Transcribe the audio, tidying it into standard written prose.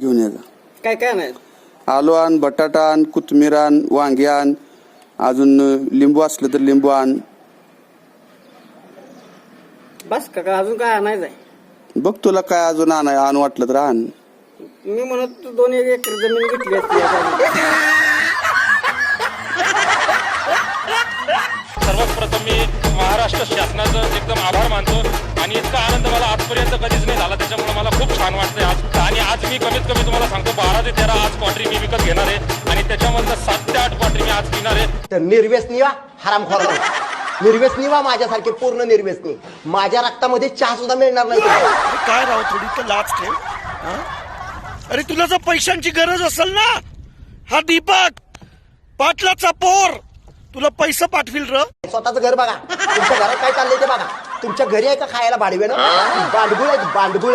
घेऊन ये जा. काय काय नाही आलू आण, बटाटा आण, कोथिंबीर आण, वांगी आण, अजून लिंबू असलं तर लिंबू आण. बस का अजून काय आणायचं आहे? बघ तुला काय अजून आण वाटलं तर आण. मी म्हणत 2 एकर जमीन घेतली असती सर्वप्रथम मी महाराष्ट्र शासनाचं एकदम आभार मानतो आणि इतका आनंद मला आजपर्यंत कधीच नाही झाला. त्याच्यामुळे मला खूप छान वाटतंय आज. आणि आज मी कमीत कमी तुम्हाला सांगतो 12 ते 13 आज क्वाटरी मी विकत घेणार आहे आणि त्याच्यामधलं 7 ते 8 क्वाटरी मी आज पिणार आहे. तर निर्व्यसनी वा हरामखोर निर्व्यसनी वा माझ्यासारखे पूर्ण निर्व्यसनी. माझ्या रक्तामध्ये चहा सुद्धा मिळणार नाही. काय राव थोडी तर लाच ठेव. अरे तुला जर पैशांची गरज असेल ना, हा दीपक पाटलाचा पोर तुला पैसा पाठविल र. स्वतःच घर बघा, तुमच्या घरात काय चाललंय ते बघा. तुमच्या घरी आहे का खायला भाडवे ना? बांडगुळ आहेत बांडगुळ.